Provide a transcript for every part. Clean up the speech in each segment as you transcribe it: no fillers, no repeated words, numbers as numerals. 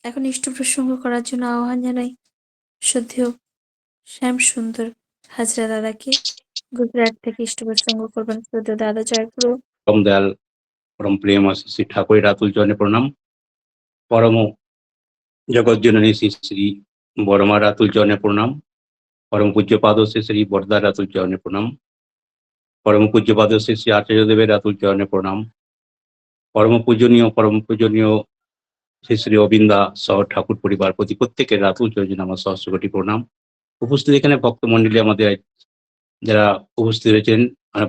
এখন ইষ্ট প্রসঙ্গ করার জন্য আহ্বান জানাই শ্রদ্ধেয় শ্যাম সুন্দর হাজরা দাদাকে। গুজরাট থেকে ইষ্ট প্রসঙ্গ করবেন শ্রদ্ধেয় দাদা। জয়গুরু। পরম দয়াল পরম প্রেম শ্রী ঠাকুরের আতুল চরণে প্রণাম। পরম জগৎজননী শ্রী শ্রী বড়মার আতুল চরণে প্রণাম। পরম পূজ্যপাদ শ্রী শ্রী বরদার আতুল চরণে প্রণাম। পরম পূজ্যপাদ শ্রী শ্রী আচার্যদেবের আতুল চরণে প্রণাম। পরম পূজনীয় শ্রী শ্রী অবিন্দা সহ ঠাকুর পরিবার প্রতি প্রত্যেকের আতুল চরণে আমার সহস্র কোটি প্রণাম। উপস্থিত এখানে ভক্তমন্ডলী আমাদের যারা উপস্থিত রয়েছেন,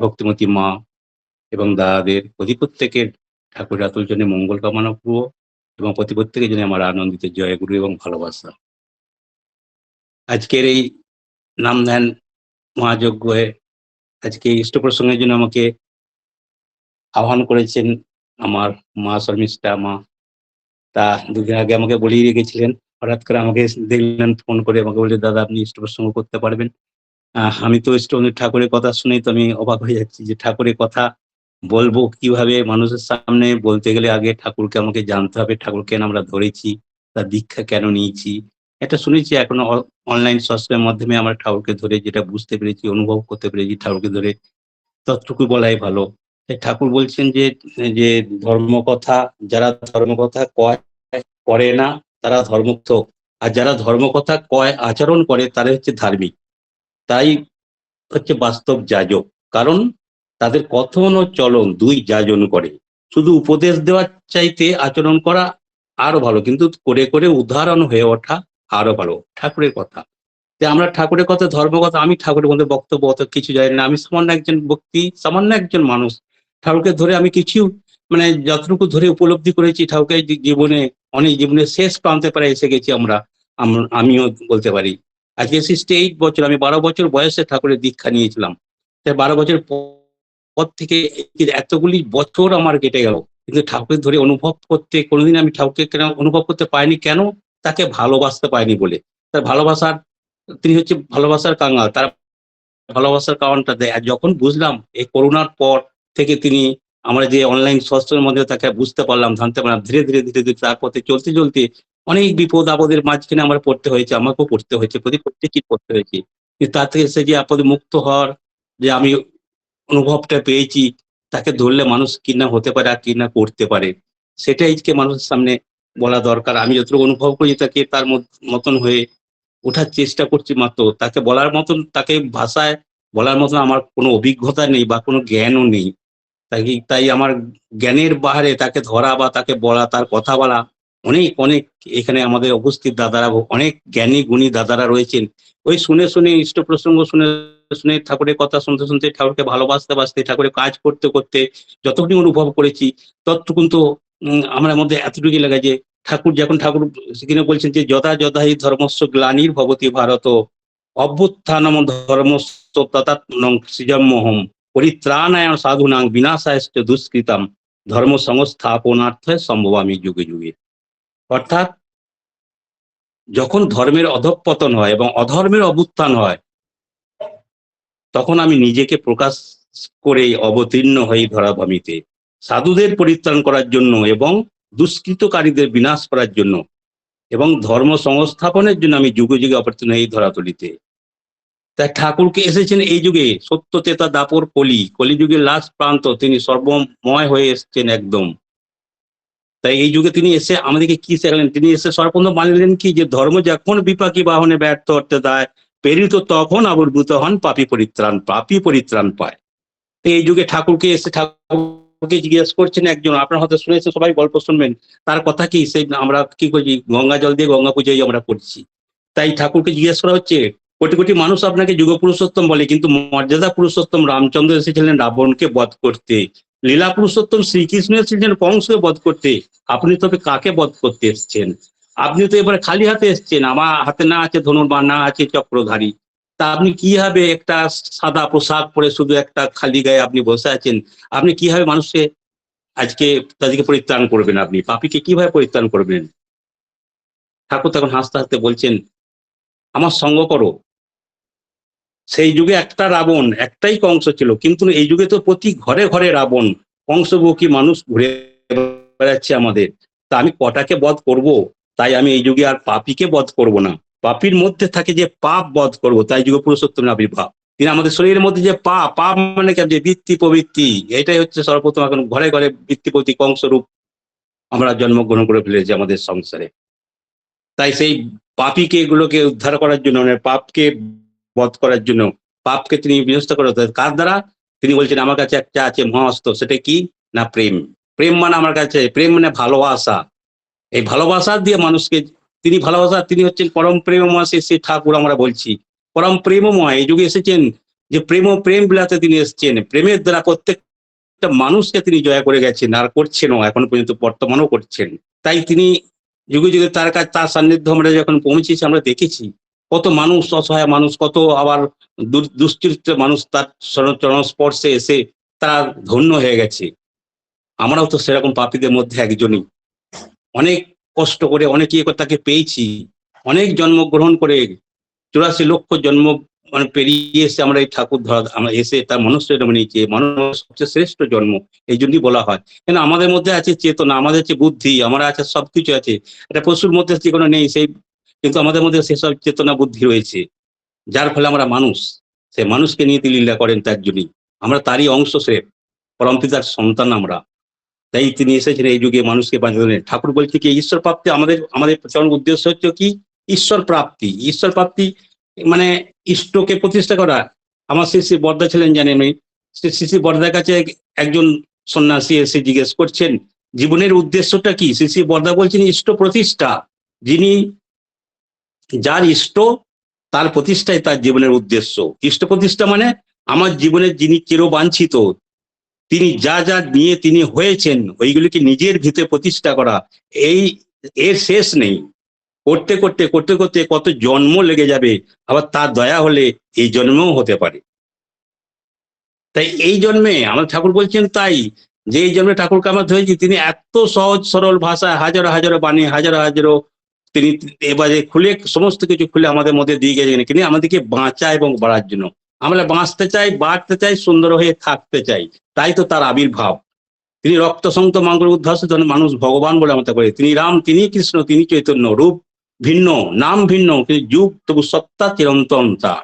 ভক্তিমতী মা এবং দাদাদের প্রতি প্রত্যেকের ঠাকুরের আতুল চরণে মঙ্গল কামনা করব এবং প্রতি প্রত্যেকের জন্য আমার আনন্দিত জয় গুরু এবং ভালোবাসা। আজকের এই নাম ধ্যান মহাযজ্ঞে আজকে ইষ্ট প্রসঙ্গের জন্য আমাকে আহ্বান করেছেন আমার মা শর্মিষ্ঠা মা। তা দুদিন আগে আমাকে বলেই রেখেছিলেন, হঠাৎ করে আমাকে দেখলেন ফোন করে, আমাকে বলছে দাদা আপনি ইষ্ট প্রসঙ্গ করতে পারবেন। আমি তো ঠাকুরের কথা শুনেই তো আমি অবাক হয়ে যাচ্ছি যে ঠাকুরের কথা বলবো কিভাবে। মানুষের সামনে বলতে গেলে আগে ঠাকুরকে আমাকে জানতে হবে, ঠাকুর কেন আমরা ধরেছি, তার দীক্ষা কেন নিয়েছি। এটা শুনেছি, এখন অনলাইন সৎসঙ্গের মাধ্যমে আমরা ঠাকুরকে ধরে যেটা বুঝতে পেরেছি, অনুভব করতে পেরেছি, ঠাকুরকে ধরে ততটুকু বলাই ভালো। ঠাকুর বলছেন যে যে ধর্মকথা, যারা ধর্মকথা করে না তারা ধর্মুক্ত, আর যারা ধর্মকথা কয় আচরণ করে তারা হচ্ছে ধার্মিক। তাই হচ্ছে বাস্তব যাজক, কারণ তাদের কথন ও চলন দুই যাজন করে। শুধু উপদেশ দেওয়ার চাইতে আচরণ করা আরো ভালো, কিন্তু করে করে উদাহরণ হয়ে ওঠা আরো ভালো। ঠাকুরের কথা যে আমরা ঠাকুরের কথা, ধর্মকথা, আমি ঠাকুরের মধ্যে বক্তব্য অত কিছু জানি না, আমি সামান্য একজন ব্যক্তি, সামান্য একজন মানুষ। ঠাকুরকে ধরে আমি কিছু মানে যতটুকু ধরে উপলব্ধি করেছি, ঠাকুরকে জীবনে অনেক জীবনের শেষ প্রান্তে প্রায় এসে গেছি আমিও বলতে পারি। আজকে 68 বছর, আমি 12 বছর বয়সে ঠাকুরের দীক্ষা নিয়েছিলাম। তাই 12 বছর পর থেকে এতগুলি বছর আমার কেটে গেল, কিন্তু ঠাকুরের ধরে অনুভব করতে কোনোদিন আমি ঠাকুরকে কেন অনুভব করতে পারিনি, কেন? তাকে ভালোবাসতে পারিনি বলে। তার ভালোবাসার, তিনি হচ্ছে ভালোবাসার কাঙাল, তার ভালোবাসার কারণটা দেয়। আর যখন বুঝলাম এই করোনার পর থেকে তিনি, আমরা যে অনলাইন সৎসঙ্গের মধ্যে তাকে বুঝতে পারলাম, জানতে পারলাম, ধীরে ধীরে ধীরে ধীরে তার পথে চলতে চলতে অনেক বিপদ আপদের মাঝখানে আমার পড়তে হয়েছে, আমাকেও পড়তে হয়েছে, প্রত্যেকেই পড়তে হয়েছে। কিন্তু তার থেকে সে যে আপদে মুক্ত হওয়ার যে আমি অনুভবটা পেয়েছি, তাকে ধরলে মানুষ কিনা হতে পারে আর কিনা করতে পারে, সেটাই আজকে মানুষের সামনে বলা দরকার। আমি যতটুকু অনুভব করি তাকে তার মতন হয়ে ওঠার চেষ্টা করছি মাত্র। তাকে বলার মতন, তাকে ভাষায় বলার মতন আমার কোনো অভিজ্ঞতা নেই বা কোনো জ্ঞানও নেই। তাই আমার জ্ঞানের বাহারে তাকে ধরা বা তাকে বলা, তার কথা বলা অনেক অনেক। এখানে আমাদের উপস্থিত দাদারা, অনেক জ্ঞানী গুণী দাদারা রয়েছেন, ওই শুনে শুনে ইষ্ট প্রসঙ্গ শুনে শুনে ঠাকুরের কথা শুনতে শুনতে, ঠাকুরকে ভালোবাসতে বাসতে, ঠাকুরের কাজ করতে করতে যতটুকু অনুভব করেছি ততটুকু তো আমার মধ্যে এতটুকুই লাগে যে ঠাকুর সেখানে বলছেন যে যথা যথা হি ধর্মস্য গ্লানির ভবতি ভারত, অভ্যুত্থানম ধর্মস্য তথাত্মনং সৃজন্মোহম, পরিত্রাণায় সাধুনাং বিনাশায়শ্চ দুষ্কৃতাম, ধর্ম সংস্থাপনার্থে সম্ভবামি যুগে যুগে। অর্থাৎ যখন ধর্মের অধঃপতন হয় এবং অধর্মের অভ্যুত্থান হয়, তখন আমি নিজেকে প্রকাশ করে অবতীর্ণ হই ধরাভূমিতে, সাধুদের পরিত্রাণ করার জন্য এবং দুষ্কৃতকারীদের বিনাশ করার জন্য এবং ধর্ম সংস্থাপনের জন্য আমি যুগে যুগে অবতীর্ণ এই ধরাতলিতে। তাই ঠাকুরকে এসেছেন এই যুগে, সত্য তেতা দাপর কলিযুগের লাস্ট প্রান্ত, তিনি সর্বময় হয়ে এসছেন একদম। তাই এই যুগে তিনি এসে আমাদেরকে কি শেখালেন? তিনি এসে সর্বপ্রথম মানলেন কি, যে ধর্ম যখন বিপাকী বাহনে ব্যর্থ হতে দেয় প্রেরিত, তখন আবির্ভূত হন পাপী পরিত্রাণ পায়। এই যুগে ঠাকুরকে এসে ঠাকুরকে জিজ্ঞেস করছেন একজন, আপনারা হয়তো শুনেছেন, সবাই গল্প শুনবেন, তার কথা কি, সেই আমরা কি করছি, গঙ্গা জল দিয়ে গঙ্গা পূজাই আমরা করছি। তাই ঠাকুরকে জিজ্ঞেস করা হচ্ছে, কোটি কোটি মানুষ আপনাকে যুগ পুরুষোত্তম বলে, কিন্তু মর্যাদা পুরুষোত্তম রামচন্দ্র এসেছিলেন রাবণকে বধ করতে, লীলা পুরুষোত্তম শ্রীকৃষ্ণ এসেছিলেন কংসকে বধ করতে, আপনি তবে কাকে বধ করতে এসছেন? আপনি তো এবারে খালি হাতে এসছেন, আমার হাতে না আছে ধনুর্বাণ, না আছে চক্রধারী। তা আপনি কিভাবে একটা সাদা পোশাক পরে শুধু একটা খালি গায়ে আপনি বসে আছেন? আপনি কিভাবে মানুষকে আজকে তাদেরকে পরিত্রাণ করবেন? আপনি পাপীকে কিভাবে পরিত্রাণ করবেন? ঠাকুর তখন হাসতে হাসতে বলছেন, আমার সঙ্গ করো। সেই যুগে একটা রাবণ, একটাই কংস ছিল, কিন্তু এই যুগে তো প্রতি ঘরে ঘরে রাবণ, কংসবুকি মানুষ ঘুরে বেড়াচ্ছে আমাদের। তা আমি কটাকে বধ করব? তাই আমি এই যুগে আর পাপীকে বধ করব না, পাপীর মধ্যে থাকে যে পাপ বধ করব, তাই যুগ পুরুষোত্তমের আবির্ভাব। তিনি আমাদের শরীরের মধ্যে যে পাপ, পাপ মানে কি, যে বৃত্তি প্রবৃত্তি, এটাই হচ্ছে সর্বপ্রথম এখন ঘরে ঘরে বৃত্তি প্রবৃত্তি কংসরূপ আমরা জন্মগ্রহণ করে ফেলেছি আমাদের সংসারে। তাই সেই পাপীকে, এগুলোকে উদ্ধার করার জন্য, মানে পাপকে বধ করার জন্য, পাপকে তিনি বিনষ্ট করার, কার দ্বারা? তিনি বলছেন আমার কাছে একটা আছে মহাস্ত্র, সেটা কি না প্রেম। প্রেম মানে আমার কাছে, প্রেম মানে ভালোবাসা। এই ভালোবাসা দিয়ে মানুষকে, তিনি ভালোবাসা, তিনি হচ্ছেন পরম প্রেমময় শ্রী ঠাকুর। আমরা বলছি পরম প্রেমময় এই যুগে এসেছেন, যে প্রেম বিলাতে তিনি এসেছেন, প্রেমের দ্বারা প্রত্যেকটা মানুষকে তিনি জয় করে গেছেন, আর করছেনও, এখন পর্যন্ত বর্তমানও করছেন। তাই তিনি যুগে যুগে তার কাছে, তার সান্নিধ্য আমরা যখন পৌঁছেছি, আমরা দেখেছি কত মানুষ, অসহায় মানুষ, কত আবার দুশ্চরিত্র মানুষ তার চরণ স্পর্শে এসে তারা ধন্য হয়ে গেছে। আমরাও তো সেরকম পাপীদের মধ্যে একজনই। অনেক কষ্ট করে, অনেক ইয়ে করে তাকে পেয়েছি, অনেক জন্মগ্রহণ করে, 84 লক্ষ জন্ম মানে পেরিয়ে এসে আমরা এই ঠাকুর ধরা, আমরা এসে তার মনুষ্য জন্ম নিয়েছি। মানুষ সবচেয়ে শ্রেষ্ঠ জন্ম, এই জন্যই বলা হয়। কেন আমাদের মধ্যে আছে চেতনা, আমাদের আছে বুদ্ধি, আমরা আছে সবকিছু আছে। এটা পশুর মধ্যে যে কোনো নেই সেই, কিন্তু আমাদের মধ্যে সেসব চেতনা বুদ্ধি রয়েছে, যার ফলে আমরা মানুষ। সে মানুষকে নিয়ে তিনি লীলা করেন, তার জন্যই আমরা তারই অংশ, সে পরমপিতার সন্তান আমরা। তাই তিনি এসেছেন এই যুগে মানুষকে বাঁচালেন। ঠাকুর বলছে কি ঈশ্বর প্রাপ্তি, আমাদের আমাদের চরম উদ্দেশ্য হচ্ছে কি ঈশ্বর প্রাপ্তি। ঈশ্বর প্রাপ্তি মানে ইষ্টকে প্রতিষ্ঠা করা। আমার শ্রী শ্রী বর্দা ছিলেন, জানেন, শ্রী শ্রী বর্দার কাছে একজন সন্ন্যাসী এসে জিজ্ঞেস করছেন জীবনের উদ্দেশ্যটা কি। শ্রী শ্রী বর্দা বলছেন ইষ্ট প্রতিষ্ঠা। যিনি, যার ইষ্ট, তার প্রতিষ্ঠাই তার জীবনের উদ্দেশ্য। ইষ্ট প্রতিষ্ঠা মানে আমার জীবনের যিনি চিরবাঞ্ছিত, তিনি যা যা নিয়ে তিনি হয়েছেন, ওইগুলিকে নিজের ভিতরে প্রতিষ্ঠা করা। এই এর শেষ নেই। করতে করতে করতে করতে কত জন্ম লেগে যাবে, আবার তার দয়া হলে এই জন্মেও হতে পারে। তাই এই জন্মে আমার ঠাকুর বলছেন, তাই যে এই জন্মে ঠাকুরকে আমরা ধরেছি, তিনি এত সহজ সরল ভাষায় হাজারো হাজারো বাণী, হাজারো হাজারো তিনি এবারে খুলে, সমস্ত কিছু খুলে আমাদের মধ্যে দিয়ে গেছেন, কিন্তু আমাদেরকে বাঁচা এবং বাড়ার জন্য। আমরা বাঁচতে চাই, বাড়তে চাই, সুন্দর হয়ে থাকতে চাই, তাই তো তার আবির্ভাব। তিনি রক্ত সংত মঙ্গল উদ্ধাস মানুষ ভগবান বলে আমরা করি। তিনি রাম, তিনি কৃষ্ণ, তিনি চৈতন্য। রূপ ভিন্ন, নাম ভিন্ন, কিন্তু যুগ তবু সত্তা চিরন্তন তার।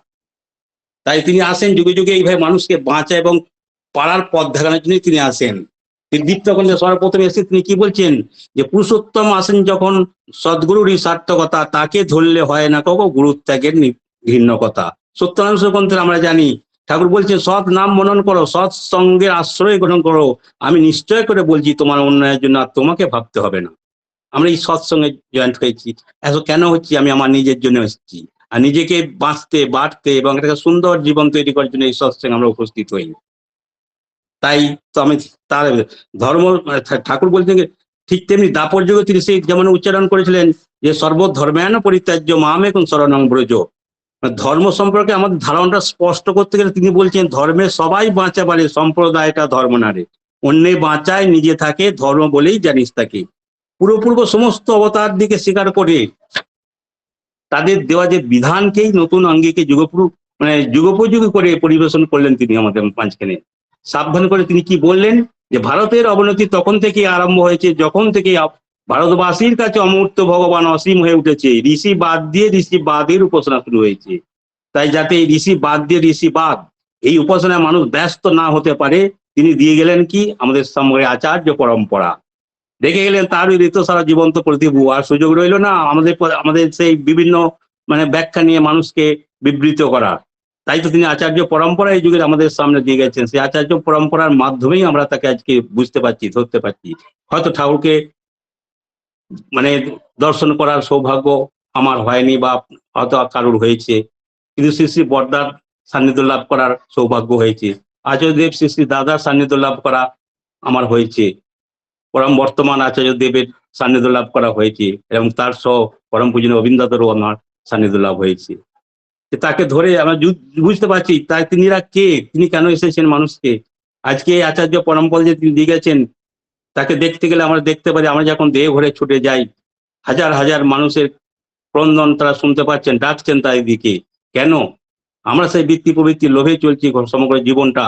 তাই তিনি আসেন যুগে যুগে এইভাবে মানুষকে বাঁচা এবং পাড়ার পথ দেখানোর জন্য তিনি আসেন। তিনি দীপ্তকণ্ডে সর্বপ্রথমে এসে তিনি কি বলছেন, যে পুরুষোত্তম আসেন যখন সদ্গুরুরই সার্থকতা, তাকে ধরলে হয় না কখনো গুরুত্যাগের ঘৃণ্য কথা। সত্যানুষ গ্রন্থে আমরা জানি ঠাকুর বলছেন সৎ নাম মনন করো, সৎ সঙ্গের আশ্রয় গ্রহণ করো, আমি নিশ্চয় করে বলছি তোমার উন্নয়নের জন্য আর তোমাকে ভাবতে হবে না। আমরা এই সৎসঙ্গে জয়েন্ট হয়েছি, এত কেন হচ্ছি? আমি আমার নিজের জন্য এসেছি, আর নিজেকে বাঁচতে, বাড়তে এবং একটা সুন্দর জীবন তৈরি করার জন্য এই সৎসঙ্গে আমরা উপস্থিত হই। তাই তো আমি তার ধর্ম, ঠাকুর বলছেন ঠিক তেমনি দাপর যুগে তিনি সেই যেমন উচ্চারণ করেছিলেন যে সর্বধর্মায়ন পরিত্যাজ্য মামেকং শরণং ব্রজ। ধর্ম সম্পর্কে আমাদের ধারণাটা স্পষ্ট করতে গেলে তিনি বলছেন ধর্মে সবাই বাঁচা পারে, সম্প্রদায়টা ধর্ম নারে, অন্যে বাঁচায় নিজে থাকে, ধর্ম বলেই জানিস তাকে। পূর্ব সমস্ত অবতার দিকে স্বীকার করে তাদের দেওয়া যে বিধানকেই নতুন অঙ্গিকে যুগোপযোগী করে পরিবেশন করলেন তিনি আমাদের মাঝখানে। সাবধান করে তিনি কি বললেন, যে ভারতের অবনতি তখন থেকে আরম্ভ হয়েছে যখন থেকে ভারতবাসীর কাছে অমূর্ত ভগবান অসীম হয়ে উঠেছে, ঋষি বাদ দিয়ে ঋষি বাদের উপাসনা শুরু হয়েছে। তাই যাতে এই ঋষি বাদ দিয়ে ঋষি বাদ, এই উপাসনায় মানুষ ব্যস্ত না হতে পারে, তিনি দিয়ে গেলেন কি আমাদের সামনে আচার্য পরম্পরা। দেখে গেলেন তার ওই ঋতু সারা জীবন্ত প্রতিভু। আর সুযোগ রইল না আমাদের সেই বিভিন্ন ব্যাখ্যা নিয়ে মানুষকে বিবৃত করা। তাই তো তিনি আচার্য পরম্পরা এই যুগের আমাদের সামনে দিয়ে গেছেন। সেই আচার্য পরম্পরার মাধ্যমেই আমরা তাকে আজকে বুঝতে পারছি, ধরতে পারছি। হয়তো ঠাকুরকে দর্শন করার সৌভাগ্য আমার হয়নি, বা হয়তো কারুর হয়েছে, কিন্তু শ্রী শ্রী বর্দার সান্নিধ্য লাভ করার সৌভাগ্য হয়েছে। আচার্যদেব শ্রী শ্রী দাদার সান্নিধ্য লাভ করা আমার হয়েছে, পরম বর্তমান আচার্য দেবের সান্নিধ্য লাভ করা হয়েছে, এবং তার সহ পরম পূজনীয় অবিন্দাদেরও আমার সান্নিধ্য লাভ হয়েছে। তাকে ধরে আমরা বুঝতে পারছি তাই তিনিরা কে, তিনি কেন এসেছেন মানুষকে। আজকে আচার্য পরম্পরা যে তিনি দিয়ে গেছেন, তাকে দেখতে গেলে আমরা দেখতে পারি, আমরা যখন দেহ ঘরে ছুটে যাই, হাজার হাজার মানুষের ক্রন্দন তারা শুনতে পাচ্ছেন, ডাকছেন তার দিকে। কেন? আমরা সেই বৃত্তি প্রবৃত্তির লোভে চলছি সমগ্র জীবনটা।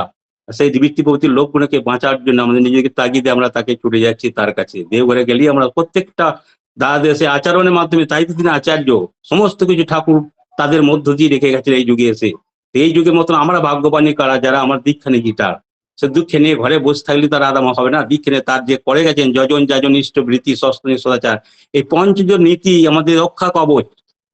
সেই বৃত্তি প্রবৃত্তির লোকগুলোকে বাঁচার জন্য আমাদের নিজেকে তাগিদে আমরা তাকে ছুটে যাচ্ছি তার কাছে। দেওঘরে গেলেই আমরা প্রত্যেকটা দাদাদের সে আচরণের মাধ্যমে, তাই তো তিনি আচার্য। সমস্ত কিছু ঠাকুর তাদের মধ্য দিয়ে রেখে গেছেন এই যুগে এসে। এই যুগের মতন আমরা ভাগ্যবানী কারা, যারা আমার দীক্ষা নিয়ে গিটার, সে দুঃখে নিয়ে ঘরে বসে থাকলে তার আদাম হবে না। দীক্ষা নিয়ে তার যে করে গেছেন যজন যাজন ইষ্ট বৃত্তি সস্তনী সদাচার, এই পঞ্চজন নীতি আমাদের রক্ষা কবচ।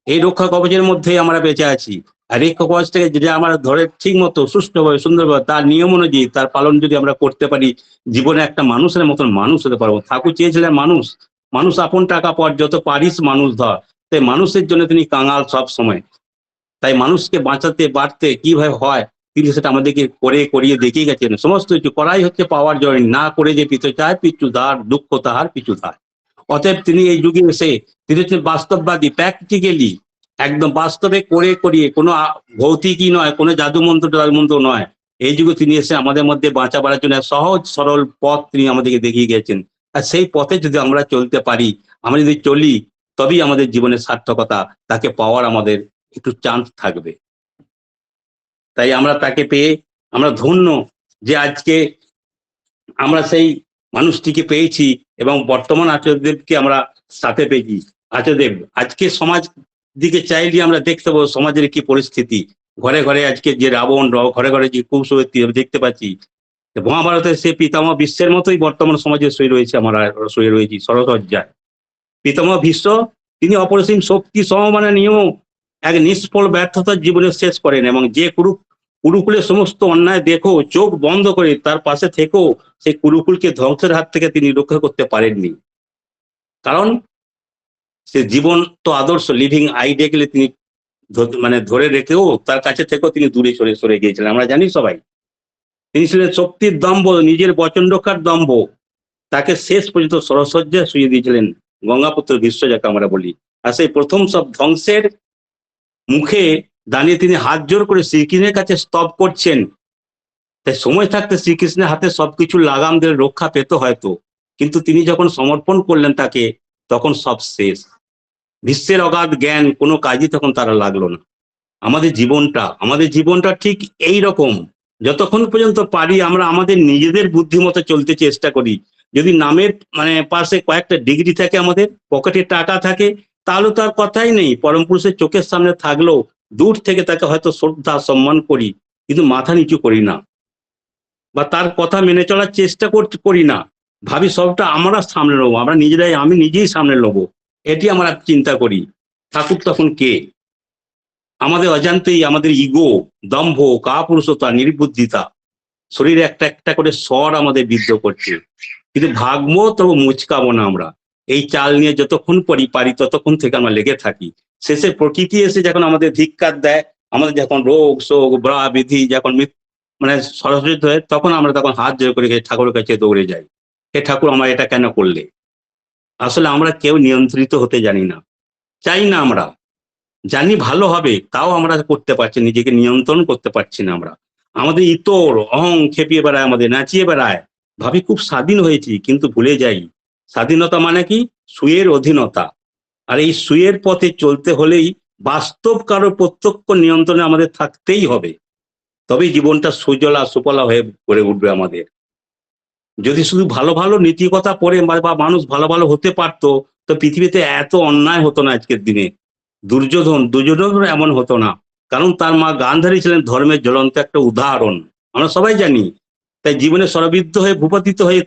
এই রক্ষা কবচের মধ্যে আমরা বেঁচে আছি। আর এই কবচটাকে যদি আমরা ধরে ঠিক মতো সুষ্ঠুভাবে সুন্দরভাবে তার নিয়ম অনুযায়ী তার পালন যদি আমরা করতে পারি, জীবনে একটা মানুষের মতন মানুষ হতে পারবো। ঠাকুর চেয়েছিলেন মানুষ, মানুষ আপন টাকা পর যত পারিস মানুষ ধর। তাই মানুষের জন্য তিনি কাঙাল সব সময়। তাই মানুষকে বাঁচাতে বাড়তে কিভাবে হয় তিনি সেটা আমাদেরকে করে করিয়ে দেখিয়ে গেছেন। সমস্ত কিছু করাই হচ্ছে পাওয়ার জয়, না করে যে পিছু চায় পিছু ধার, দুঃখ তাহার পিছু ধার। অতএব তিনি এই যুগে এসে তিনি হচ্ছেন বাস্তববাদী, প্র্যাকটিক্যালি একদম বাস্তবে করে করিয়ে, কোনো ভৌতিকই নয়, কোনো জাদুমন্ত্র নয়। এই যুগে তিনি এসে আমাদের মধ্যে বাঁচাবার জন্য সহজ সরল পথ তিনি আমাদেরকে দেখিয়ে গেছেন। আর সেই পথে যদি আমরা চলতে পারি, আমরা যদি চলি, তবেই আমাদের জীবনের সার্থকতা, তাকে পাওয়ার আমাদের একটু চান্স থাকবে। তাই আমরা তাকে পেয়ে আমরা ধন্য যে আজকে আমরা সেই মানুষটিকে পেয়েছি এবং বর্তমান আচার্যদেবকে আমরা সাথে পেয়েছি। আচার্যদেব আজকে সমাজ দিকে চাইলে আমরা দেখতে পাবো সমাজের কি পরিস্থিতি। ঘরে ঘরে আজকে যে রাবণ, ঘরে ঘরে যে কুসংস্কার দেখতে পাচ্ছি। মহাভারতের সে পিতামহ বিশ্বের মতোই বর্তমান সমাজে শুয়ে রয়েছে, আমরা শুয়ে রয়েছি সরসজ্জায়। পিতামহ ভীষ্ম তিনি অপরিসীম শক্তি সমমানীয় এক নিষ্ফল ব্যর্থতার জীবনে শেষ করেন, এবং যে কুরুকুলের সমস্ত অন্যায় দেখো চোখ বন্ধ করে তার পাশে থেকেও সেই কুরুকুলকে ধ্বংসের হাত থেকে তিনি রক্ষা করতে পারেননি। কারণ সে জীবন তো আদর্শ লিভিং আইডিয়াকে তিনি ধরে রেখেও তার কাছে থেকেও তিনি দূরে সরে গিয়েছিলেন। আমরা জানি সবাই তিনি ছিলেন শক্তির দম্ভ, নিজের বচন রক্ষার দম্ভ, তাকে শেষ পর্যন্ত সরসজ্জায় শুয়ে দিয়েছিলেন গঙ্গাপুত্র ভীষ্ম, যাকে আমরা বলি। আর সেই প্রথম সব ধ্বংসের মুখে দাঁড়িয়ে তিনি হাত জোর করে শ্রীকৃষ্ণের কাছে স্তব করছেন। তাই সময় থাকতে শ্রীকৃষ্ণের হাতে সবকিছু লাগাম দিয়ে রক্ষা পেত হয়তো, কিন্তু তিনি যখন সমর্পণ করলেন তাকে, তখন সব শেষ। বিশ্বের অগাধ জ্ঞান কোনো কাজই তখন তারা লাগলো না। আমাদের জীবনটা ঠিক এই রকম। যতক্ষণ পর্যন্ত পারি আমরা আমাদের নিজেদের বুদ্ধিমতো চলতে চেষ্টা করি। যদি নামের পাশে কয়েকটা ডিগ্রি থাকে, আমাদের পকেটে টাকা থাকে, তাহলে তো আর কথাই নেই। পরম পুরুষের চোখের সামনে থাকলেও দূর থেকে তাকে হয়তো শ্রদ্ধা সম্মান করি, কিন্তু মাথা নিচু করি না, বা তার কথা মেনে চলার চেষ্টা করি না। ভাবি সবটা আমরা সামনে নেবো, আমরা নিজেরাই, আমি নিজেই সামনে নেবো, এটি আমরা চিন্তা করি। ঠাকুর তখন কে? আমাদের অজান্তেই আমাদের ইগো, দম্ভ, কাপুরুষতা, নির্বুদ্ধিতা, শরীরে একটা একটা করে স্বর আমাদের বিদ্ধ করছে। কিন্তু ভাগবো তবু মুচকাবো না আমরা। এই চাল নিয়ে যতক্ষণ পারি ততক্ষণ থেকে আমরা লেগে থাকি। শেষে প্রকৃতি এসে যখন আমাদের ধিক্কার দেয়, আমাদের যখন রোগ শোক ব্রা বিধি যখন সরস্বতী হয়, তখন আমরা তখন হাত জোর করে ঠাকুরের কাছে দৌড়ে যাই, হে ঠাকুর আমার এটা কেন করলে? আসলে আমরা কেউ নিয়ন্ত্রিত হতে জানি না, চাই না। আমরা জানি ভালো হবে, তাও আমরা করতে পারছি, নিজেকে নিয়ন্ত্রণ করতে পারছি না। আমাদের ইতর অহং খেপিয়ে বেড়ায়, আমাদের নাচিয়ে বেড়ায়। ভাবি খুব স্বাধীন হয়েছি, কিন্তু ভুলে যাই স্বাধীনতা মানে কি? সুয়ের অধীনতা। আর এই সুয়ের পথে চলতে হলেই বাস্তব কারো প্রত্যক্ষ নিয়ন্ত্রণে আমাদের থাকতেই হবে, তবেই জীবনটা সুজলা সুফলা হয়ে গড়ে উঠবে আমাদের। যদি শুধু ভালো ভালো নীতি কথা পড়ে বা মানুষ ভালো ভালো হতে পারতো, তো পৃথিবীতে এত অন্যায় হতো না আজকের দিনে। দুর্যোধন এমন হতো না, কারণ তার মা গান্ধারী ছিলেন ধর্মের জ্বলন্ত একটা উদাহরণ, আমরা সবাই জানি। তাই জীবনে সরবিদ্ধ হয়ে ভূপাতিত হয়ে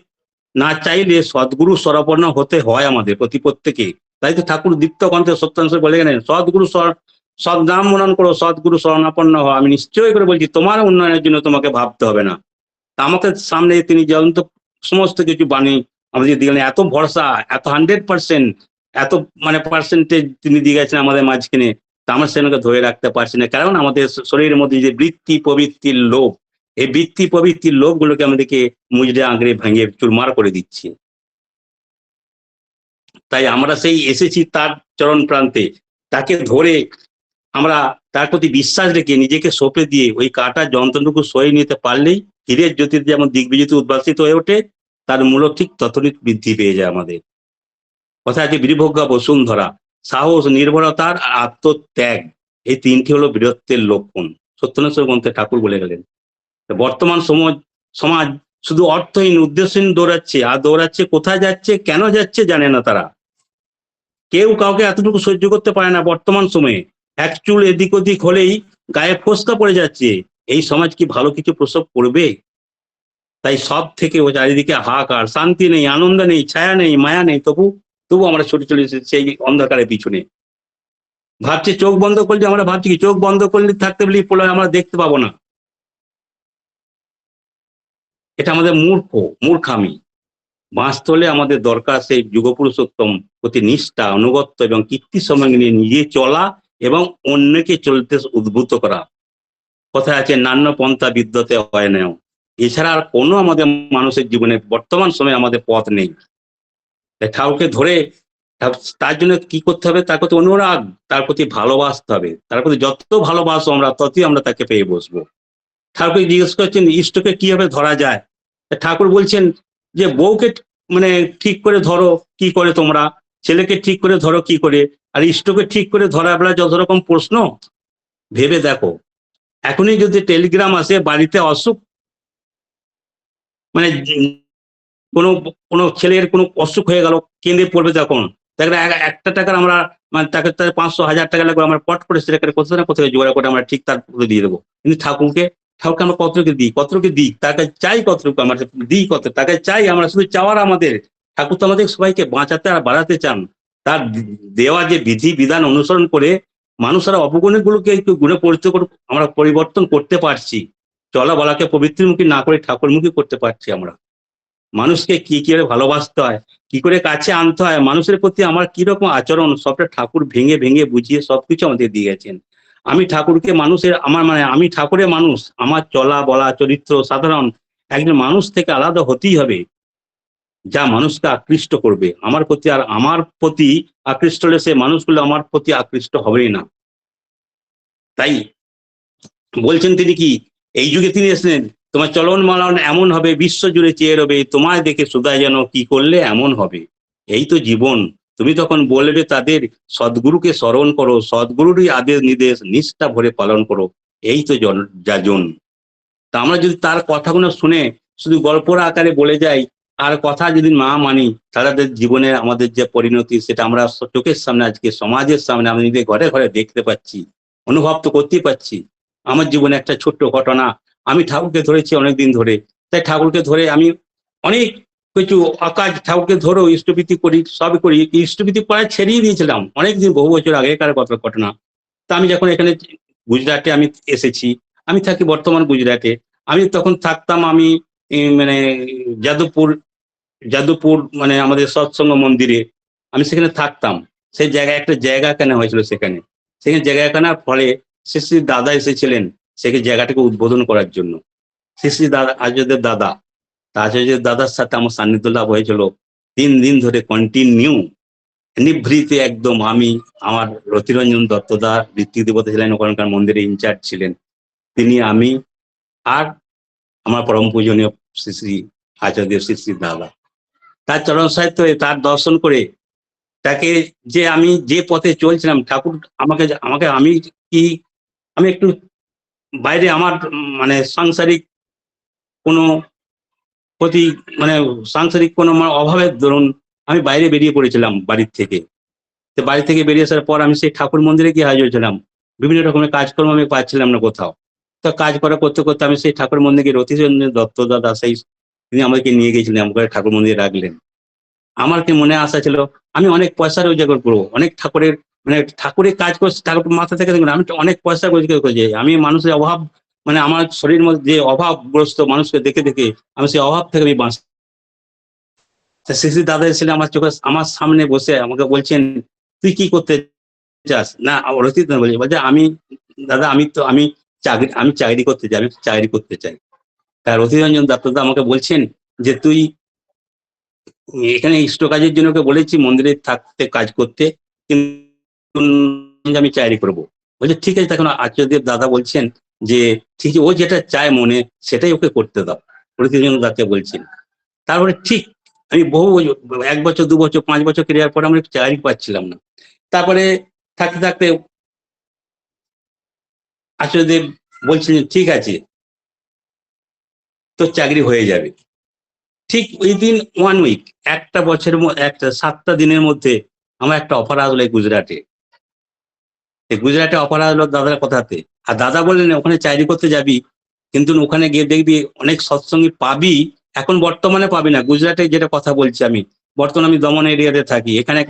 না চাইলে সদ্গুরু শরণাপন্ন হতে হয় আমাদের প্রত্যেকে। তাই তো ঠাকুর দীপ্ত কণ্ঠে সত্যাংশ বলে গেলেন, সদ্গুরু সদ্নাম মনন করো, সদ্গুরু শরণাপন্ন হও। আমি নিশ্চয় করে বলছি, তোমার উন্নয়নের জন্য তোমাকে ভাবতে হবে না। আমাকে সামনে তিনি জ্বলন্ত সমস্ত কিছু বাণী আমাদের দিয়ে গেলেন, এত ভরসা, এত 100%, এত পার্সেন্টেজ তিনি দিয়ে গেছেন আমাদের মাঝখানে। তা আমরা সেটাকে ধরে রাখতে পারছি না, কারণ আমাদের শরীরের মধ্যে যে বৃত্তি প্রবৃত্তির লোভ, এই বৃত্তি প্রবৃত্তির লোভ গুলোকে আমাদেরকে মুজড়ে আঁকড়ে ভেঙে চুরমার করে দিচ্ছে। তাই আমরা সেই এসেছি তার চরণ প্রান্তে, তাকে ধরে আমরা তার প্রতি বিশ্বাস রেখে নিজেকে সঁপে দিয়ে ওই কাটা যন্ত্রটুকু সয়ে নিতে পারলেই হীরের জ্যোতির যেমন দিগ্বিজয়ী উদ্ভাসিত হয়ে ওঠে, তার মূল্য ঠিক ততই বৃদ্ধি পেয়ে যায় আমাদের। কথা আছে বীরভোগ্যা বসুন্ধরা, সাহস, নির্ভরতার আর আত্মত্যাগ, এই তিনটি হলো বীরত্বের লক্ষণ। সত্যেন্দ্রনাথ গ্রন্থে ঠাকুর বলে গেলেন। বর্তমান সমাজ শুধু অর্থহীন উদ্দেশ্যহীন দৌড়াচ্ছে, আর দৌড়াচ্ছে কোথায় যাচ্ছে, কেন যাচ্ছে জানে না তারা। কেউ কাউকে এতটুকু সহ্য করতে পারে না বর্তমান সময়ে। এক চুল এদিক ওদিক হলেই গায়ে ফোস্কা পড়ে যাচ্ছে। এই সমাজ কি ভালো কিছু প্রসব করবে? তাই সব থেকে ও চারিদিকে হাহাকার, শান্তি নেই, আনন্দ নেই, ছায়া নেই, মায়া নেই, তবু আমরা ছুটে চলেছি সেই অন্ধকারের পিছনে। ভাবছি চোখ বন্ধ করলে, আমরা ভাবছি কি চোখ বন্ধ করলে থাকতে বলি প্রলয় আমরা দেখতে পাবো না। এটা আমাদের মূর্খামি। বাঁচতে হলে আমাদের দরকার সেই যুগপুরুষোত্তম প্রতি নিষ্ঠা, আনুগত্য এবং কীর্তির সঙ্গে নিয়ে নিজে চলা এবং অন্যকে চলতে উদ্বুদ্ধ করা। কথায় আছে নান্য পন্থা বিদ্যতে হয় না। এছাড়া আর কোনো আমাদের মানুষের জীবনে বর্তমান সময়ে আমাদের পথ নেই। তাই ঠাকুরকে ধরে তার জন্য কি করতে হবে? তার প্রতি অনুরাগ, তার প্রতি ভালোবাসতে হবে। তার প্রতি যত ভালোবাসবো আমরা ততই আমরা তাকে পেয়ে বসবো। ঠাকুর জিজ্ঞেস করছেন ইষ্টকে কিভাবে ধরা যায়? ঠাকুর বলছেন যে বউকে মানে ঠিক করে ধরো কি করে তোমরা, ছেলেকে ঠিক করে ধরো কি করে, আর ইষ্টকে ঠিক করে ধরা বেলা যত রকম প্রশ্ন। ভেবে দেখো, এখনই যদি টেলিগ্রাম আসে বাড়িতে অসুখ, মানে কোনো কোনো ছেলের কোনো অসুখ হয়ে গেল, কেঁদে পড়বে তখন, দেখলে একটা টাকার আমরা মানে তাকে 500,000 টাকা লাগবে, আমরা পট করে সেটাকে কোথাও না কোথাও জোগাড় করে আমরা ঠিক তার দিয়ে দেবো। কিন্তু ঠাকুরকে আমরা কতটুকু দিই, তাকে চাই কতটুকু, আমরা দিই কত, তাকে চাই আমরা, শুধু চাওয়ার আমাদের। ঠাকুর তো আমাদের সবাইকে বাঁচাতে আর বাড়াতে চান। তার দেওয়া যে বিধি বিধান অনুসরণ করে মানুষেরা অবগুণগুলোকে একটু গুণে আমরা পরিবর্তন করতে পারছি। চলা বলাকে পবিত্রমুখী না করে ঠাকুরমুখী করতে পারছি আমরা। মানুষকে কি করে ভালোবাসতে হয়, কি করে কাছে আনতে হয়, মানুষের প্রতি আমার কিরকম আচরণ, সবটা ঠাকুর ভেঙে ভেঙে বুঝিয়ে সবকিছু আমাদের দিয়ে গেছেন। আমি ঠাকুরকে মানুষের, আমার মানে আমি ঠাকুরের মানুষ, আমার চলা বলা চরিত্র সাধারণ একজন মানুষ থেকে আলাদা হতেই হবে, যা মানুষকে আকৃষ্ট করবে আমার প্রতি। আর আমার প্রতি আকৃষ্ট হলে সে মানুষগুলো আমার প্রতি আকৃষ্ট হবেই না। তাই বলছেন তিনি কি, এই যুগে তিনি এসেছেন, তোমার চলন মালন এমন হবে বিশ্ব জুড়ে চেয়ে রবে, তোমায় দেখে সুধায় যেন কি করলে এমন হবে। এই তো জীবন। তুমি তখন বলবে তাদের সদ্গুরুকে স্মরণ করো, সদ্গুরুরই আদেশ নির্দেশ নিষ্ঠা ভরে পালন করো। এই তো যাজন। তা আমরা যদি তার কথাগুলো শুনে শুধু গল্পর আকারে বলে যাই আর কথা যদি না মানি, তাদের জীবনে আমাদের যে পরিণতি সেটা আমরা চোখের সামনে, আজকে সমাজের সামনে আমি নিজে ঘরে ঘরে দেখতে পাচ্ছি, অনুভব তো করতেই পাচ্ছি। আমার জীবনে একটা ছোট্ট ঘটনা, আমি ঠাকুরকে ধরেছি অনেকদিন ধরে, তাই ঠাকুরকে ধরে আমি অনেক কিছু অকাজ, ঠাকুরকে ধরো ইষ্টভীতি করি, সব করি। ইষ্টভীতি প্রায় ছেড়েই দিয়েছিলাম অনেকদিন, বহু বছর আগেকার ঘটনা। তা আমি যখন এখানে গুজরাটে আমি এসেছি, আমি থাকি বর্তমান গুজরাটে। আমি তখন থাকতাম, আমি মানে যাদবপুর, মানে আমাদের সৎসঙ্গ মন্দিরে আমি সেখানে থাকতাম। সেই জায়গায় একটা জায়গা কেনা হয়েছিল, সেখানে জায়গা কেনার ফলে শ্রী দাদা এসেছিলেন সেখানে জায়গাটাকে উদ্বোধন করার জন্য। শ্রী দাদা, আচার্যদেব দাদা, আচার্যদেব দাদার সাথে আমার সান্নিধ্য লাভ হয়েছিল 3 দিন ধরে কন্টিনিউ নিভৃতে একদম। আমি, আমার রতিরঞ্জন দত্তদা ঋত্বিক দেবতা ছিলেন, ওখানকার মন্দিরে ইনচার্জ ছিলেন তিনি, আমি আর আমার পরম পূজনীয় শ্রী শ্রী আচার্যদেব শ্রী দাদা। তার চরণ সাহিত্য, তার দর্শন করে তাকে, যে আমি যে পথে চলছিলাম, ঠাকুর আমাকে আমাকে আমি কি, আমি একটু বাইরে আমার মানে সাংসারিক কোনো প্রতি, মানে সাংসারিক কোনো আমার অভাবের দরুন আমি বাইরে বেরিয়ে পড়েছিলাম বাড়ির থেকে। তো বাড়ি থেকে বেরিয়ে আসার পর আমি সেই ঠাকুর মন্দিরে গিয়ে হাজির হয়েছিলাম। বিভিন্ন রকমের কাজকর্ম আমি পাচ্ছিলাম না কোথাও। তো কাজ করা করতে করতে আমি সেই ঠাকুর মন্দিরে গিয়ে রতিরঞ্জন দত্ত দাদা, সেই তিনি আমাকে নিয়ে গিয়েছিলেন, আমাকে ঠাকুর মন্দিরে রাখলেন। আমার কি মনে আশা ছিল আমি অনেক পয়সা রোজগার করবো, অনেক ঠাকুরের মানে ঠাকুরের কাজ করছি, ঠাকুর মাথা থেকে দেখুন আমি অনেক পয়সা রোজগার করছি। আমি মানুষের অভাব, মানে আমার শরীরের মধ্যে যে অভাবগ্রস্ত মানুষকে দেখে দেখে আমি সেই অভাব থেকে আমি বাঁচি। শ্রী দাদা এসেছিলেন আমার চোখে, আমার সামনে বসে আমাকে বলছেন তুই কি করতে চাস? না রচিত বলছে আমি, দাদা আমি চাকরি করতে চাই, আমি চাকরি করতে চাই। তা রতিরঞ্জন দত্তদা আমাকে বলছেন যে তুই এখানে ইষ্ট কাজের জন্য ওকে বলেছি মন্দিরে থাকতে কাজ করতে, কিন্তু আমি চাকরি করবো। বলছে ঠিক আছে। তখন আচার্যদেব দাদা বলছেন যে ঠিক ও যেটা চায় মনে সেটাই ওকে করতে দাও, রতিরঞ্জন দাদাকে বলছেন। তারপরে ঠিক আমি বহু 1 বছর 2 বছর 5 বছর ক্রিয়ার পর আমি চাকরি পাচ্ছিলাম না। তারপরে থাকতে থাকতে আচার্যদেব বলছেন ঠিক আছে তোর চাকরি হয়ে যাবে। ঠিক উইদিন 1 উইক, একটা বছরের একটা 7টা দিনের মধ্যে আমার একটা অফার আসলো এই গুজরাটে। এই গুজরাটে অফার আসলো দাদার কথাতে। আর দাদা বললেন ওখানে চাকরি করতে যাবি, কিন্তু ওখানে গিয়ে দেখবি অনেক সৎসঙ্গী পাবি, এখন বর্তমানে পাবি না। গুজরাটে যেটা কথা বলছি আমি, বর্তমানে আমি দমন এরিয়াতে থাকি, এখানে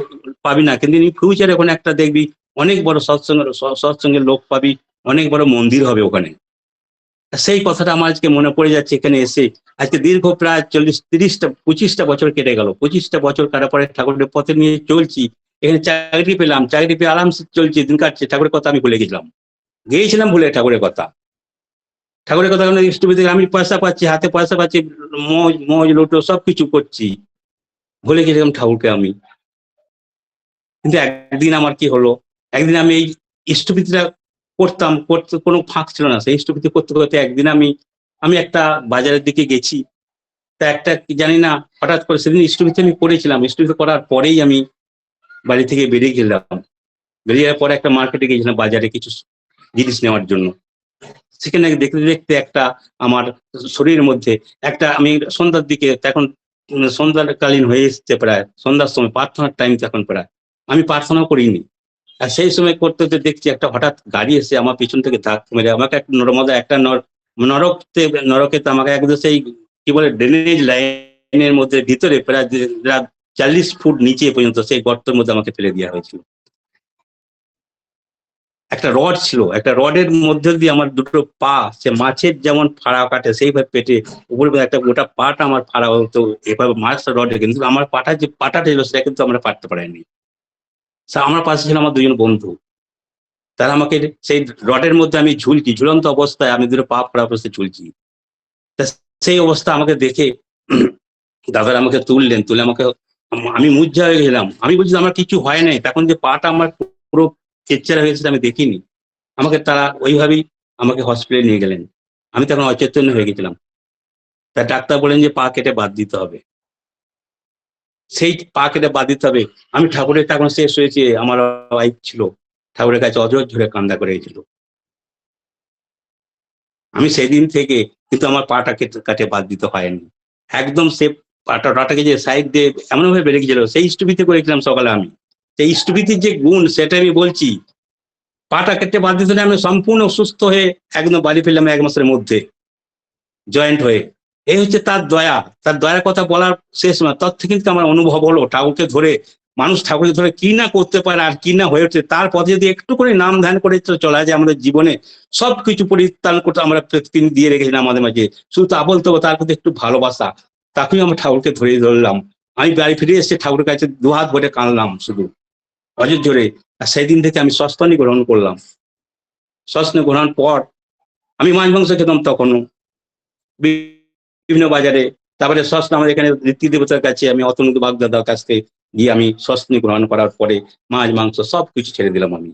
পাবি না, কিন্তু ফিউচারে ওখানে একটা দেখবি অনেক বড় সৎসঙ্গের লোক পাবি, অনেক বড় মন্দির হবে ওখানে। সেই কথাটা আমার আজকে মনে পড়ে যাচ্ছে এখানে এসে। আজকে দীর্ঘ প্রায় 40-30টা 25টা বছর কেটে গেল। 25টা বছর কাটার পরে ঠাকুরের পথে নিয়ে চলছি, এখানে চাকরি পেলাম, চাকরি পেয়ে আরামসে চলছে, দিন কাটছে, ঠাকুরের কথা আমি ভুলে গেছিলাম, গিয়েছিলাম ভুলে ঠাকুরের কথা। ঠাকুরের কথা ইষ্টবিধি, আমি পয়সা পাচ্ছি, হাতে পয়সা পাচ্ছি, মজ মজ লুটো সবকিছু করছি, ভুলে গেছিলাম ঠাকুরকে আমি। কিন্তু একদিন আমার কি হলো, একদিন আমি এই ইষ্টবিধিটা করতাম, করতে কোনো ফাঁক ছিল না। সেই ইষ্টবিধি করতে করতে একদিন আমি একটা বাজারের দিকে গেছি, তা একটা কি জানি না, হঠাৎ করে সেদিন ইষ্টবিধি আমি করেছিলাম, ইষ্টবিধি করার পরেই আমি বাড়ি থেকে বেরিয়ে গেলাম। বেরিয়ে যাওয়ার পরে একটা মার্কেটে গিয়েছিলাম বাজারে কিছু জিনিস নেওয়ার জন্য। সেখানে দেখতে দেখতে একটা আমার শরীরের মধ্যে একটা, আমি সন্ধ্যার দিকে তখন, সন্ধ্যাকালীন হয়ে এসছে, প্রায় সন্ধ্যার সময়, প্রার্থনার টাইম তখন প্রায়, আমি প্রার্থনা করিনি। আর সেই সময় করতে করতে দেখছি একটা হঠাৎ গাড়ি এসে আমার পিছন থেকে ধাক্কা মেরে আমাকে একটা নর্মদা একটা নরকতে নরকে তো আমাকে একদম সেই কি বলে ড্রেনেজ লাইনের মধ্যে ভিতরে প্রায় 40 ফুট নিচে পর্যন্ত সেই গর্তের মধ্যে আমাকে ফেলে দেওয়া হয়েছিল। একটা রড ছিল, একটা রডের মধ্যে দিয়ে আমার দুটো পা, সে মাছের যেমন ফাড়া কাটে সেইভাবে পেটে উপরে একটা গোটা পাটা আমার ফাড়া হতো এভাবে মাছ রডে, কিন্তু আমার পাটা যে পাটাটা ছিল সেটা কিন্তু আমরা পারতে পারিনি। আমার পাশে ছিল আমার দুজন বন্ধু, তারা আমাকে সেই রডের মধ্যে আমি ঝুলছি, ঝুলন্ত অবস্থায় আমি দুটো পা ফাড়া অবস্থায় ঝুলছি। সেই অবস্থা আমাকে দেখে দাদারা আমাকে তুললেন, তুলে আমাকে, আমি মুজ্জা হয়ে গেলাম। আমি বলছি আমার কিছু হয় নাই, তখন যে পাটা আমার পুরো ফ্র্যাকচার হয়েছে আমি দেখিনি। আমাকে তারা ওইভাবেই আমাকে হসপিটালে নিয়ে গেলেন। আমি তখন অচেতন্য হয়ে গেছিলাম। তা ডাক্তার বলেন যে পা কেটে বাদ দিতে হবে। সেই পা কেটে বাদ দিতে হবে। আমি ঠাকুরের তখন শেষ হয়েছে, আমার ওয়াইফ ছিল, ঠাকুরের কাছে অজর ধরে কান্দা করে গেছিল। আমি সেদিন থেকে কিন্তু আমার পাটা কাটে বাদ দিতে হয়নি। একদম সে পাটাকে যে সাইড দিয়ে এমনভাবে বেড়ে গেছিল, সেই ইষ্টভীতি করেছিলাম সকালে আমি। সেই ইষ্টভীতির যে গুণ সেটা আমি বলছি। পাটা কেটে বাদ দিতে আমি সম্পূর্ণ সুস্থ হয়ে একদম বাড়ি ফিরলাম 1 মাসের মধ্যে, জয়েন্ট হয়ে। এই হচ্ছে তার দয়া, তার দয়ার কথা বলার শেষ না। তার থেকে কিন্তু আমার অনুভব হলো ঠাকুরকে ধরে, মানুষ ঠাকুরকে ধরে কি না করতে পারে আর কি না হয়ে উঠছে, তার পথে যদি একটু করে নাম ধ্যান করে চলা যায় আমাদের জীবনে, সবকিছু পরিত্রাণ করতে আমরা তিনি দিয়ে রেখেছিলাম আমাদের মাঝে। শুধু তা বলতে হবে তার প্রতি একটু ভালোবাসা, তাকেই আমরা ঠাকুরকে ধরে ধরলাম। আমি বাড়ি ফিরে এসে ঠাকুরের কাছে দুহাত ভরে কাঁদলাম শুধু অজর জোরে। আর সেই দিন থেকে আমি সস্তানি গ্রহণ করলাম। সস্তানি গ্রহণ পর আমি মাছ মাংস খেতাম তখনও বিভিন্ন বাজারে। তারপরে সস্তা আমাদের এখানে ঋত্বিক দেবতার কাছে আমি অতনুদ বাগদাদার কাছ থেকে গিয়ে আমি সস্তনি গ্রহণ করার পরে মাছ মাংস সবকিছু ছেড়ে দিলাম। আমি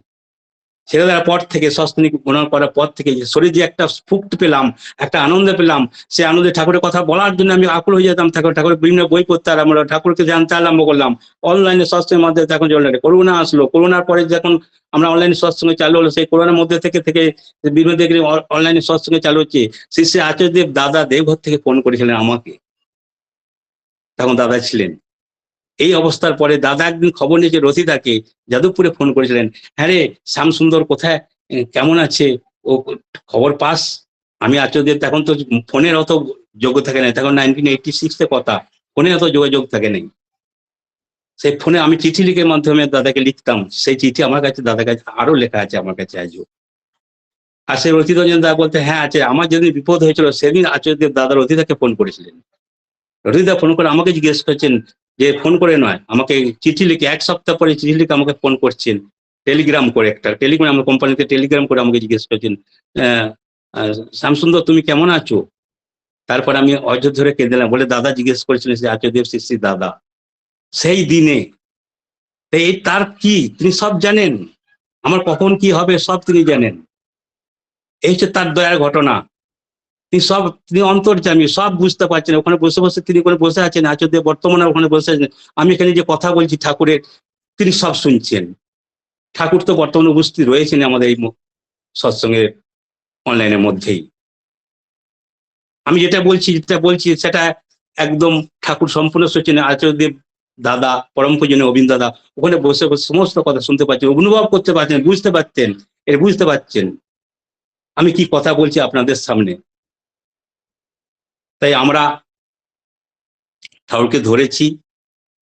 ছেড়ে দেওয়ার পর থেকে, সস্তনি গ্রহণ করার পর থেকে শরীরে যে একটা ফুক্ত পেলাম, একটা আনন্দ পেলাম, সে আনন্দে ঠাকুরের কথা বলার জন্য আমি আকুল হয়ে যেতাম। ঠাকুরের বিভিন্ন বই পড়তে আরম্ভ, ঠাকুরকে জানতে আরম্ভ করলাম। অনলাইনে সৎসঙ্গের মাধ্যমে তখন করোনা আসলো, করোনার পরে যখন আমরা অনলাইনে সৎসঙ্গ চালু হলো, সেই করোনার মধ্যে থেকে থেকে বিভিন্ন দিকে অনলাইনে সৎসঙ্গ চালু হচ্ছে। শ্রী শ্রী আচার্যদেব দাদা দেবঘর থেকে ফোন করেছিলেন আমাকে, তখন দাদা ছিলেন। এই অবস্থার পরে দাদা একদিন খবর নিয়েছে রথিদাকে, যাদবপুরে ফোন করেছিলেন, হ্যাঁ রে শ্যাম সুন্দর কোথায়, কেমন আছে, ও খবর পাস? আমি আচার্যদেব তখন তো ফোনের অত যোগ্য থাকে না, তখন 1986 কথা, ফোনে অত যোগাযোগ থাকে নাই। সেই ফোনে আমি চিঠি লিখে মাধ্যমে দাদাকে লিখতাম, সেই চিঠি আমার কাছে, দাদার কাছে আরো লেখা আছে আমার কাছে আজও। আর সেই রথিরঞ্জন দাদা বলতে, হ্যাঁ আছে, আমার যেদিন বিপদ হয়েছিল সেদিন আচার্যদেব দাদা রথিদাকে ফোন করেছিলেন। রথিদা ফোন করে আমাকে জিজ্ঞেস করছেন, যে ফোন করে নয়, আমাকে চিঠি লিখে 1 সপ্তাহ পরে চিঠি লিখে আমাকে ফোন করছেন, টেলিগ্রাম করে, একটা টেলিগ্রাম, আমার কোম্পানিতে টেলিগ্রাম করে আমাকে জিজ্ঞেস করছেন, শ্যামসুন্দর তুমি কেমন আছো? তারপর আমি অজর ধরে কেঁদে দিলাম, বলে দাদা জিজ্ঞেস করেছিলেন যে আচার্যদেব শ্রী শ্রী দাদা সেই দিনে। এই তার কি, তিনি সব জানেন, আমার কখন কি হবে সব তিনি জানেন। এই হচ্ছে তার দয়ার ঘটনা। তিনি অন্তর্যামী, সব বুঝতে পারছেন। ওখানে বসে বসে তিনি ওখানে বসে আছেন, আচার্যদেব বর্তমানে ওখানে বসে আছেন, আমি এখানে যে কথা বলছি ঠাকুরের, তিনি সব শুনছেন। ঠাকুর তো বর্তমানে উপস্থিত রয়েছেন আমাদের এই সৎসঙ্গের অনলাইনের মধ্যেই। আমি যেটা বলছি সেটা একদম ঠাকুর সম্পূর্ণ সচিন আচার্যদেব দাদা, পরম পূজনীয় অবিন্দ দাদা ওখানে বসে বসে সমস্ত কথা শুনতে পাচ্ছেন, অনুভব করতে পারছেন, বুঝতে পারছেন, বুঝতে পারছেন আমি কি কথা বলছি আপনাদের সামনে। তাই আমরা ঠাকুরকে ধরেছি,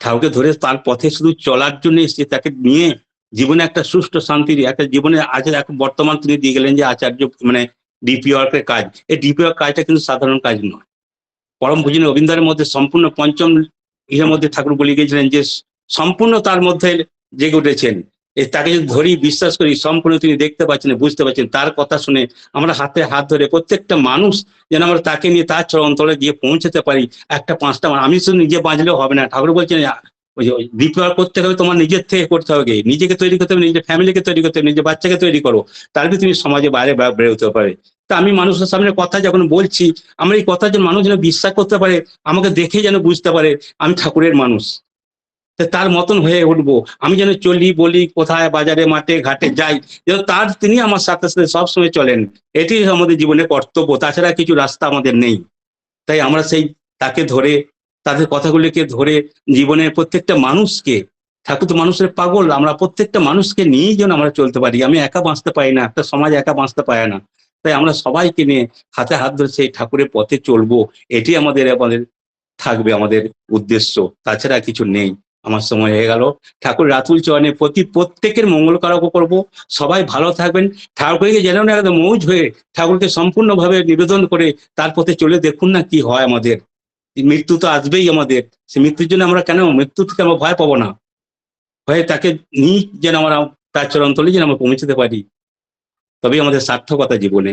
ঠাকুরকে ধরে তার পথে শুধু চলার জন্য এসেছি, তাকে নিয়ে জীবনে একটা সুষ্ঠু শান্তির একটা জীবনে আজ এখন বর্তমান তিনি দিয়ে গেলেন যে আচার্য মানে ডিপি ওয়ার্কের কাজ। এই ডিপি ওয়ার্ক কাজটা কিন্তু সাধারণ কাজ নয়। পরম পূজনীয় রবীন্দ্রের মধ্যে সম্পূর্ণ পঞ্চম ইহের মধ্যে ঠাকুর বলে গিয়েছিলেন যে সম্পূর্ণ তার মধ্যে জেগে উঠেছেন। তাকে যদি ধরি বিশ্বাস করি সম্পূর্ণ তিনি দেখতে পাচ্ছেন, বুঝতে পারছেন। তার কথা শুনে আমরা হাতে হাত ধরে প্রত্যেকটা মানুষ যেন আমরা তাকে নিয়ে তার চরণতলে গিয়ে পৌঁছতে পারি। একটা 5টা আমি শুধু নিজে বাঁচলেও হবে না, ঠাকুর বলছেন ওই বিপ্লব করতে হবে তোমার নিজের থেকে করতে হবে, নিজেকে তৈরি করতে হবে, নিজের ফ্যামিলিকে তৈরি করতে হবে, নিজের বাচ্চাকে তৈরি করো, তারপরে তুমি সমাজে বাইরে বেড়ে উঠতে পারে। তা আমি মানুষের সামনে কথা যখন বলছি, আমার এই কথা যেন মানুষ যেন বিশ্বাস করতে পারে, আমাকে দেখে যেন বুঝতে পারে আমি ঠাকুরের মানুষ, তার মতন হয়ে উঠবো। আমি যেন চলি বলি কোথায় বাজারে মাঠে ঘাটে যাই, যেন তার তিনি আমার সাথে সাথে সবসময় চলেন। এটি আমাদের জীবনে কর্তব্য, তাছাড়া কিছু রাস্তা আমাদের নেই। তাই আমরা সেই তাকে ধরে তাদের কথাগুলিকে ধরে জীবনের প্রত্যেকটা মানুষকে, ঠাকুর তো মানুষের পাগল, আমরা প্রত্যেকটা মানুষকে নিয়েই যেন আমরা চলতে পারি। আমি একা বাঁচতে পারি না, একটা সমাজ একা বাঁচতে পারে না। তাই আমরা সবাইকে নিয়ে হাতে হাত ধরে সেই ঠাকুরের পথে চলবো, এটি আমাদের আমাদের থাকবে আমাদের উদ্দেশ্য, তাছাড়া কিছু নেই। আমার সময় হয়ে গেল। ঠাকুর রাতুল চরণে প্রত্যেকের মঙ্গল কামনা করব। সবাই ভালো থাকবেন। ঠাকুরকে যেন না একদম মৌজ হয়ে ঠাকুরকে সম্পূর্ণভাবে নিবেদন করে তার পথে চলে দেখুন না কি হয় আমাদের। মৃত্যু তো আসবেই আমাদের, সে মৃত্যুর জন্য আমরা কেন মৃত্যু থেকে আমরা ভয় পাবো না, ভয়ে তাকে নিয়ে যেন আমরা তার চরণতলে যেন আমরা পৌঁছতে পারি, তবেই আমাদের সার্থকতা জীবনে।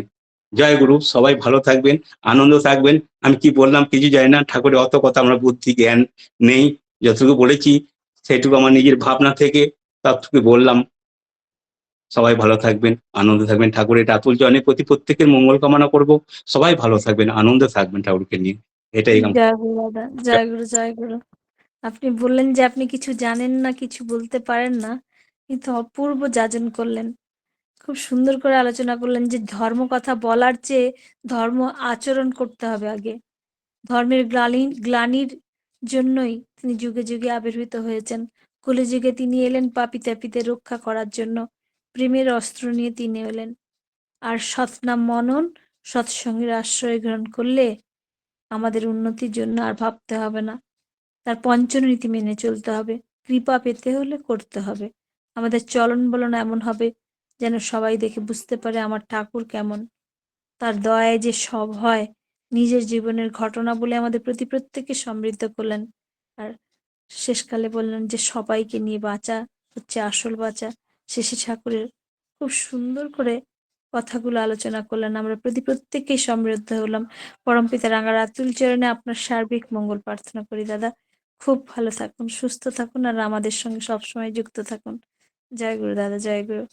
জয় গুরু, সবাই ভালো থাকবেন, আনন্দ থাকবেন। আমি কি বললাম কিছু জানি না, ঠাকুরের অত কথা আমরা বুদ্ধি জ্ঞান নেই, যতটুকু বলেছি সেটুকু আমার নিজের ভাবনা থেকে ততটুকু বললাম। সবাই ভালো থাকবেন, আনন্দে থাকবেন। ঠাকুরের আতুল চরণে প্রতি প্রত্যেকের মঙ্গল কামনা করব। সবাই ভালো থাকবেন, আনন্দে থাকবেন ঠাকুরকে নিয়ে, এটাই জয় গুরু দাদা, জয় গুরু, জয় গুরু। আপনি বললেন যে আপনি কিছু জানেন না, কিছু বলতে পারেন না, কিন্তু অপূর্ব যাজন করলেন। খুব সুন্দর করে আলোচনা করলেন যে ধর্ম কথা বলার চেয়ে ধর্ম আচরণ করতে হবে আগে। ধর্মের গ্লানির জন্যই তিনি যুগে যুগে আবির্ভূত হয়েছেন। কলিযুগে তিনি এলেন পাপী তাপীদের রক্ষা করার জন্য। প্রেমের অস্ত্র নিয়ে তিনি এলেন। আর সৎনাম মনন, সৎসঙ্গের আশ্রয় গ্রহণ করলে আমাদের উন্নতির জন্য আর ভাবতে হবে না। তার পঞ্চনীতি মেনে চলতে হবে। কৃপা পেতে হলে করতে হবে। আমাদের চলন বলন এমন হবে যেন সবাই দেখে বুঝতে পারে আমার ঠাকুর কেমন। তার দয়ায় যে সব হয়, নিজের জীবনের ঘটনা বলে আমাদের প্রতি প্রত্যেককে সমৃদ্ধ করলেন। আর শেষকালে বললেন যে সবাইকে নিয়ে বাঁচা হচ্ছে আসল বাঁচা। শেষে ঠাকুরের খুব সুন্দর করে কথাগুলো আলোচনা করলেন, আমরা প্রতি প্রত্যেককেই সমৃদ্ধ হলাম। পরমপিতা রাঙা রাতুল চরণে আপনার সার্বিক মঙ্গল প্রার্থনা করি দাদা। খুব ভালো থাকুন, সুস্থ থাকুন, আর আমাদের সঙ্গে সবসময় যুক্ত থাকুন। জয় গুরু দাদা, জয় গুরু।